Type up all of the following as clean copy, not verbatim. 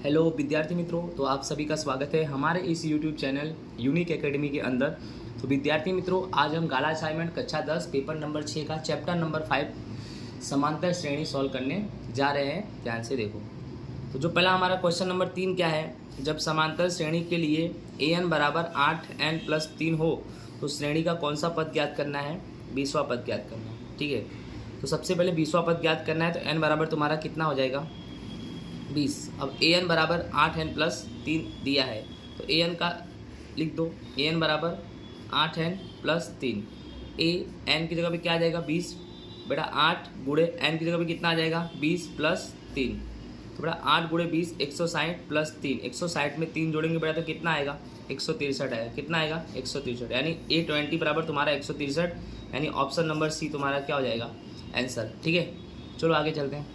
Hello विद्यार्थी मित्रों, तो आप सभी का स्वागत है हमारे इस यूट्यूब चैनल यूनिक एकेडमी के अंदर। तो विद्यार्थी मित्रों, आज हम गाला असाइनमेंट कक्षा 10 पेपर नंबर 6 का चैप्टर नंबर 5 समांतर श्रेणी सॉल्व करने जा रहे हैं। ध्यान से देखो। तो जो पहला हमारा क्वेश्चन नंबर 3 क्या है, जब समांतर श्रेणी के लिए an बराबर 8n+3 हो तो श्रेणी का कौन सा पद ज्ञात करना है? 20वां पद ज्ञात करना है। ठीक है, तो सबसे पहले 20वां पद ज्ञात करना है। तो n बराबर तुम्हारा कितना हो जाएगा? 20। अब an बराबर 8n+3 दिया है, तो an का लिख दो। an बराबर 8n+3। an की जगह पे क्या आ जाएगा? 20। बेटा 8 गुणे n की जगह पे कितना आ जाएगा? 20+3। तो बेटा 8 गुणे 20 160+3। 160 में 3 जोड़ेंगे बेटा तो कितना आएगा? 163 आएगा। कितना आएगा? 163। यानी A20 बराबर तुम्हारा 163, यानी ऑप्शन नंबर सी तुम्हारा क्या हो जाएगा? आंसर। ठीक है, चलो आगे चलते हैं।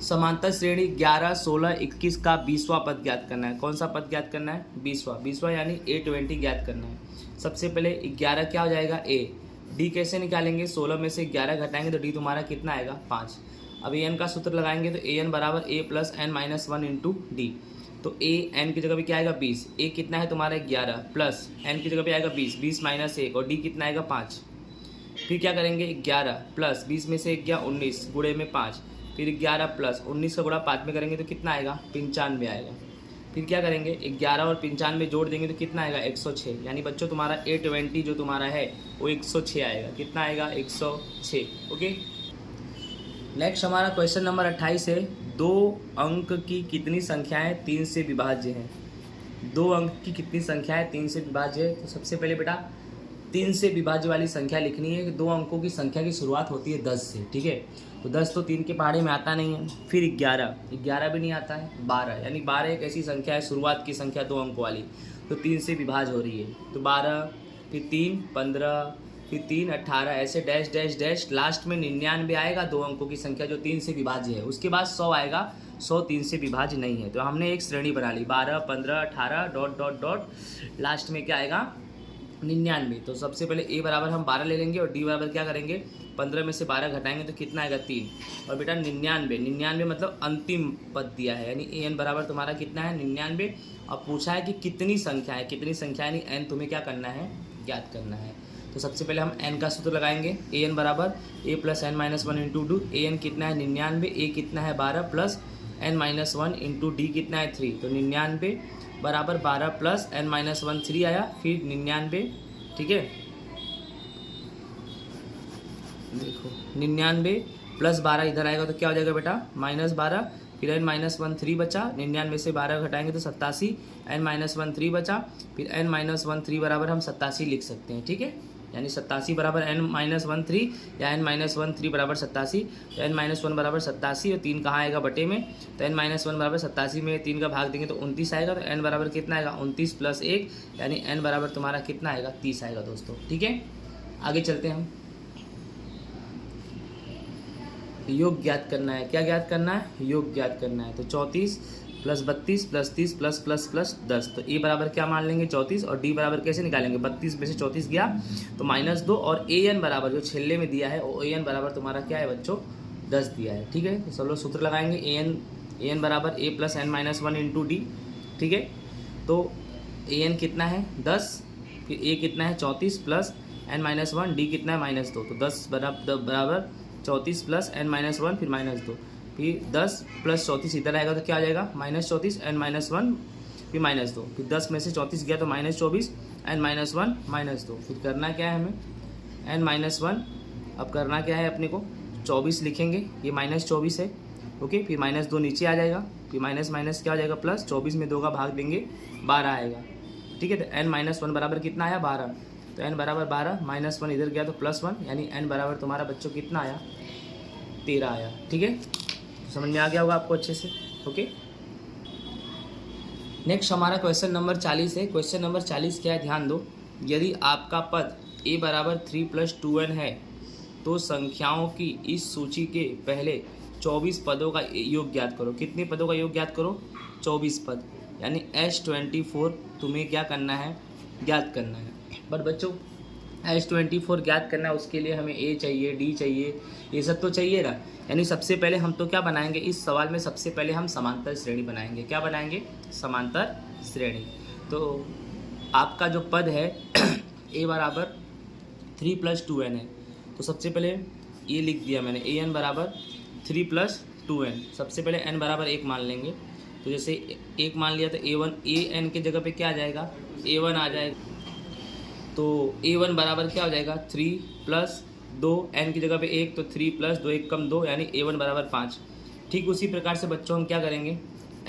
समांतर श्रेणी 11, 16, 21 का 20वां पद ज्ञात करना है। कौन सा पद ज्ञात करना है? 20वां यानी A20 ज्ञात करना है। सबसे पहले 11 क्या हो जाएगा? A। D कैसे निकालेंगे? 16 में से 11 घटाएंगे तो D तुम्हारा कितना आएगा? 5। अब an का सूत्र लगाएंगे तो an बराबर a + n-1 इंटू डी। तो a n की जगह पे क्या आएगा? 20। a कितना है तुम्हारा? 11 प्लस n की जगह पे आएगा 20, 20 - 1 और d कितना आएगा? 5। फिर क्या करेंगे? 11 प्लस 20 में से 1 गया 19 गुणे में 5, फिर 11 प्लस 19 का गुणा 5 में करेंगे तो कितना आएगा? 95 आएगा। फिर क्या करेंगे? 11 और 95 जोड़ देंगे तो कितना आएगा? 106। यानी बच्चों तुम्हारा A20 जो तुम्हारा है वो 106 आएगा। कितना आएगा? 106। ओके, नेक्स्ट हमारा क्वेश्चन नंबर 28 है। 2 अंक की कितनी संख्याएं 3 से विभाज्य हैं? 2 अंक की कितनी संख्याएं 3 से विभाज्य है? तो सबसे पहले बेटा 3 से विभाज्य वाली संख्या लिखनी है कि 2 अंकों की संख्या की शुरुआत होती है 10 से। ठीक है, तो 10 तो 3 के पहाड़े में आता नहीं है। फिर 11 भी नहीं आता है। 12 यानी 12 एक ऐसी संख्या है, शुरुआत की संख्या 2 अंकों वाली, तो 3 से विभाज्य हो रही है। तो 12, फिर 3 15, फिर 3 18, ऐसे डैश डैश डैश, लास्ट में 99 आएगा 2 अंकों की संख्या जो 3 से विभाज्य है। उसके बाद 100 आएगा, 100 3 से विभाज्य नहीं है। तो हमने एक श्रेणी बना ली 12 15 18 डॉट डॉट डॉट, लास्ट में क्या आएगा? 99। तो सबसे पहले a बराबर हम 12 ले लेंगे और d बराबर क्या करेंगे? 15 में से 12 घटाएंगे तो कितना आएगा? 3। और बेटा 99 मतलब अंतिम पद दिया है, यानी an बराबर तुम्हारा कितना है? 99। अब पूछा है कि कितनी संख्या है, कितनी संख्या यानी n तुम्हें क्या करना है? ज्ञात करना है। तो सबसे पहले हम n का सूत्र लगाएंगे। an बराबर a + n-1 into do. an कितना है? 99। a कितना है? 12 प्लस n-1 इंटू डी कितना है? 3। तो 99 बराबर 12 प्लस n-1 3 आया, फिर 99। ठीक है, देखो 99 प्लस 12 इधर आएगा तो क्या हो जाएगा बेटा? -12। फिर n-1 3 बचा, 99 से 12 घटाएंगे तो 87, n-1 3 बचा, फिर n-1 3 बराबर हम 87 लिख सकते हैं। ठीक है, यानी 87 बराबर n-1 3 या n-1 3 बराबर 87। तो n-1 बराबर 87 और 3 कहाँ आएगा? बटे में। तो n-1 बराबर 87 में 3 का भाग देंगे तो 29 आएगा। तो n बराबर कितना आएगा? 29 + 1, यानी n बराबर तुम्हारा कितना आएगा? 30 आएगा दोस्तों। ठीक है, आगे चलते हैं हम। योग ज्ञात करना है। क्या ज्ञात करना है? योग ज्ञात करना है। तो 34 + 32 + 30 + 10। तो ए बराबर क्या मान लेंगे? 34। और डी बराबर कैसे निकालेंगे? 32 में से 34 गया तो -2, और an बराबर जो छेले में दिया है वो an बराबर तुम्हारा क्या है बच्चों? 10 दिया है। ठीक है, तो सब लोग सूत्र लगाएंगे। an बराबर a + n-1 इंटू डी। ठीक है, तो an कितना है? 10, फिर a कितना है? 34 प्लस n-1, डी कितना है? -2। तो 10 बराबर 34 प्लस n-1 फिर -2, फिर 10 प्लस 34 इधर आएगा तो क्या आ जाएगा? -34 n-1 फिर -2, फिर 10 में से 34 गया तो -24 n-1 -2। फिर करना क्या है हमें? n-1 अब करना क्या है अपने को? 24 लिखेंगे, ये -24 है। ओके, फिर -2 नीचे आ जाएगा, फिर माइनस माइनस क्या हो जाएगा? प्लस। 24 में 2 का भाग देंगे 12 आएगा। ठीक है, तो n-1 बराबर कितना आया? 12। तो n बराबर 12, -1 इधर गया तो +1, यानी n बराबर तुम्हारा बच्चों कितना आया? 13 आया। ठीक है, समझ में आ गया होगा आपको अच्छे से। ओके, नेक्स्ट हमारा क्वेश्चन नंबर 40 है। क्वेश्चन नंबर 40 क्या है? ध्यान दो। यदि आपका पद a बराबर 3 + 2n है तो संख्याओं की इस सूची के पहले 24 पदों का योग ज्ञात करो। कितने पदों का योग ज्ञात करो? 24 पद, यानी S24 तुम्हें क्या करना है? ज्ञात करना है। बट बच्चों S24 ज्ञात करना है, उसके लिए हमें A चाहिए, D चाहिए, ये सब तो चाहिए ना। यानी सबसे पहले हम तो क्या बनाएंगे, इस सवाल में सबसे पहले हम समांतर श्रेणी बनाएंगे। क्या बनाएंगे? समांतर श्रेणी। तो आपका जो पद है A बराबर 3 + 2n है, तो सबसे पहले ये लिख दिया मैंने, an बराबर 3 + 2n। सबसे पहले n बराबर 1 मान लेंगे, तो जैसे 1 मान लिया तो an के जगह पे क्या आ जाएगा, a1 आ जाएगा। तो a1 बराबर क्या हो जाएगा, 3 + 2, n की जगह पे 1, तो 3 + 2 1 = 2, यानी a1 बराबर 5। ठीक उसी प्रकार से बच्चों हम क्या करेंगे,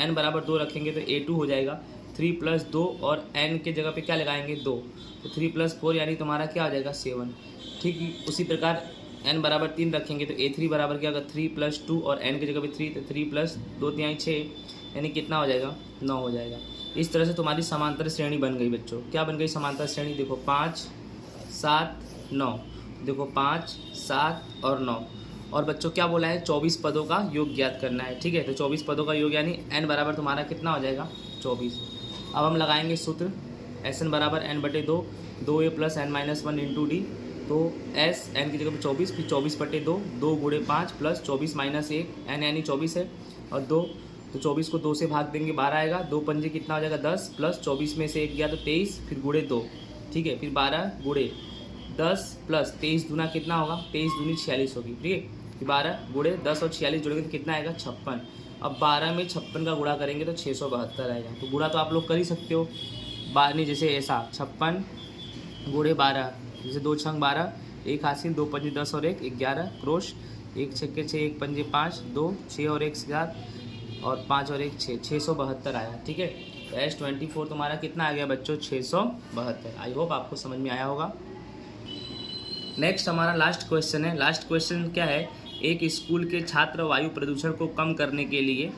n बराबर 2 रखेंगे तो a2 हो जाएगा। 3 + 2 और n के जगह पे क्या लगाएंगे, 2, तो 3 + 4 यानी तुम्हारा क्या हो जाएगा, 7। ठीक उसी प्रकार n बराबर 3 रखेंगे तो a3 बराबर क्या होगा, 3 + 2 और n की जगह पे 3, तो 3 + 2 = 6, यानी कितना हो जाएगा, 9 हो जाएगा। इस तरह से तुम्हारी समांतर श्रेणी बन गई बच्चों। क्या बन गई समांतर श्रेणी, देखो 5 7 9, देखो 5 7 और 9। और बच्चों क्या बोला है, 24 पदों का योग ज्ञात करना है। ठीक है, तो 24 पदों का योग यानी n बराबर तुम्हारा कितना हो जाएगा, 24। अब हम लगाएंगे सूत्र, Sn बराबर n/2, 2a + n - 1 × d। तो s n की जगह पे 24, फिर 24/2, 2 × 5 + 24 - 1, n यानी 24 है, और 2, तो 24 को 2 से भाग देंगे, 12 आएगा। 2 पंजे कितना हो जाएगा, 10, प्लस 24 में से 1 गया तो 23, फिर गुणे 2। ठीक है, फिर 12 गुणे 10 प्लस 23 दूना कितना होगा, 23 दूनी 46 होगी। ठीक है, फिर 12 गुणे 10 और 46 जुड़ेंगे तो कितना आएगा, 56। अब 12 में 56 का गुणा करेंगे तो 672 आएगा। तो गुणा तो आप लोग कर ही सकते हो, नहीं जैसे ऐसा 56 गुणे 12, जैसे 2 छंग 12, 1 हासिल, 2 पंजे 10 और 1 11, क्रोश 1 छक्के 6, 1 पंजे 5, 2 6 और 1 7, और 5 और 1 6, 672 आया। ठीक है, तो S24 तुम्हारा कितना आ गया बच्चों, 672। आई होप आपको समझ में आया होगा। नेक्स्ट हमारा लास्ट क्वेश्चन है। लास्ट क्वेश्चन क्या है, एक स्कूल के छात्र वायु प्रदूषण को कम करने के लिए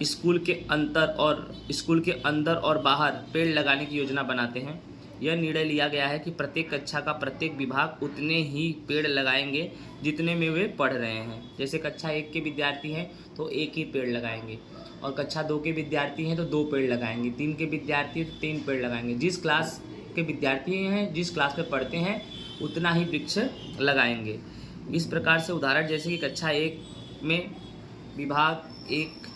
स्कूल के अंदर और बाहर पेड़ लगाने की योजना बनाते हैं। यह निर्णय लिया गया है कि प्रत्येक कक्षा का प्रत्येक विभाग उतने ही पेड़ लगाएंगे जितने में वे पढ़ रहे हैं। जैसे कक्षा 1 के विद्यार्थी हैं तो 1 ही पेड़ लगाएंगे, और कक्षा 2 के विद्यार्थी हैं तो 2 पेड़ लगाएंगे, 3 के विद्यार्थी हैं तो 3 पेड़ लगाएंगे। जिस क्लास के विद्यार्थी हैं, जिस क्लास में पढ़ते हैं, उतना ही वृक्ष लगाएंगे। इस प्रकार से उदाहरण जैसे कि कक्षा 1 में विभाग 1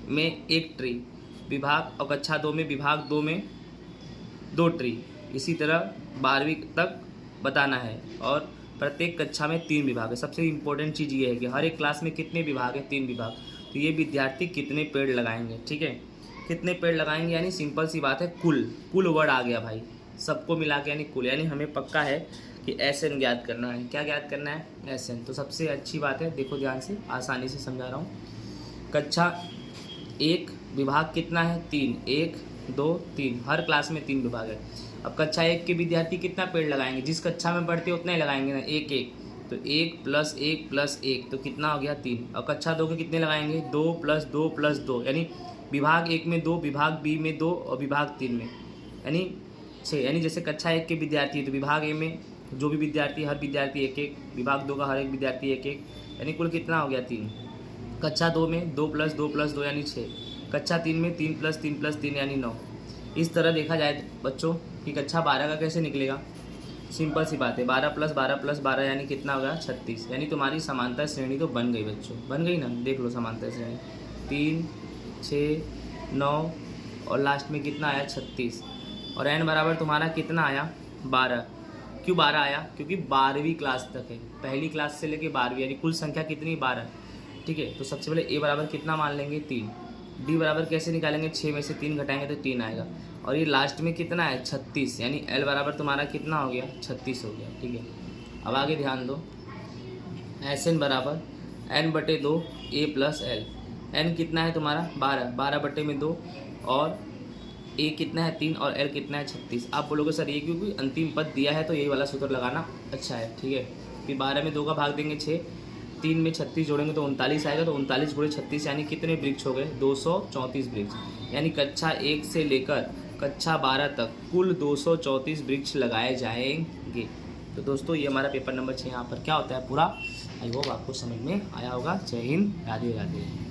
में 1 ट्री विभाग, और कक्षा 2 में विभाग 2 में 2 ट्री। इसी तरह 12वीं तक बताना है, और प्रत्येक कक्षा में 3 विभाग है। सबसे इम्पोर्टेंट चीज़ ये है कि हर एक क्लास में कितने विभाग है, 3 विभाग। तो ये विद्यार्थी कितने पेड़ लगाएंगे, ठीक है, कितने पेड़ लगाएंगे, यानी सिंपल सी बात है, कुल वर्ड आ गया भाई, सबको मिला के यानी कुल। यानी हमें पक्का है कि SN ज्ञात करना है। क्या ज्ञात करना है, SN। तो सबसे अच्छी बात है, देखो ध्यान से, आसानी से समझा रहा हूँ। कक्षा 1 विभाग कितना है, 3, 1 2 3, हर क्लास में 3 विभाग है। अब कक्षा 1 के विद्यार्थी कितना पेड़ लगाएंगे, जिस कक्षा में पढ़ते उतना ही लगाएंगे ना, 1 1, तो 1 + 1 + 1, तो कितना हो गया, 3। और कक्षा 2 के कितने लगाएंगे, 2 + 2 + 2, यानी विभाग 1 में 2, विभाग B में 2 और विभाग 3 में यानी 6। यानी जैसे कक्षा 1 के विद्यार्थी तो विभाग A में जो भी विद्यार्थी, हर विद्यार्थी 1 1, विभाग 2 का हर एक विद्यार्थी 1 1, यानी कुल कितना हो गया, 3। कक्षा 2 में 2 + 2 + 2 यानी 6। कक्षा 3 में 3 + 3 + 3 यानी 9। इस तरह देखा जाए बच्चों कि कक्षा 12 का कैसे निकलेगा, सिंपल सी बात है, 12 + 12 + 12 यानी कितना होगा, 36। यानी तुम्हारी समांतर श्रेणी तो बन गई बच्चों, बन गई ना, देख लो समांतर श्रेणी, 3 6 9 और लास्ट में कितना आया, 36। और n बराबर तुम्हारा कितना आया, 12। क्यों 12 आया, क्योंकि 12वीं क्लास तक है, पहली क्लास से लेके 12वीं, यानी कुल संख्या कितनी, 12। ठीक है, तो सबसे पहले A बराबर कितना मान लेंगे, 3। D बराबर कैसे निकालेंगे, 6 में से 3 घटाएंगे तो 3 आएगा, और ये लास्ट में कितना है, 36। यानी L बराबर तुम्हारा कितना हो गया, 36 हो गया। ठीक है, अब आगे ध्यान दो, SN बराबर n/2 A + L। n कितना है तुम्हारा, 12, 12/2, और A कितना है, 3, और L कितना है, 36। आप बोलोगे सर ये क्योंकि अंतिम पद दिया है तो यही वाला सूत्र लगाना अच्छा है। ठीक है, फिर 12 में 2 का भाग देंगे 6, 3 में 36 जोड़ेंगे तो 39 आएगा, तो 39 × 36 यानी कितने वृक्ष हो गए, 234 वृक्ष। यानी कक्षा 1 से लेकर कक्षा 12 तक कुल 234 वृक्ष लगाए जाएंगे। तो दोस्तों ये हमारा पेपर नंबर 6 यहाँ पर क्या होता है पूरा। आई होप आपको समझ में आया होगा। जय हिंद, राधे राधे।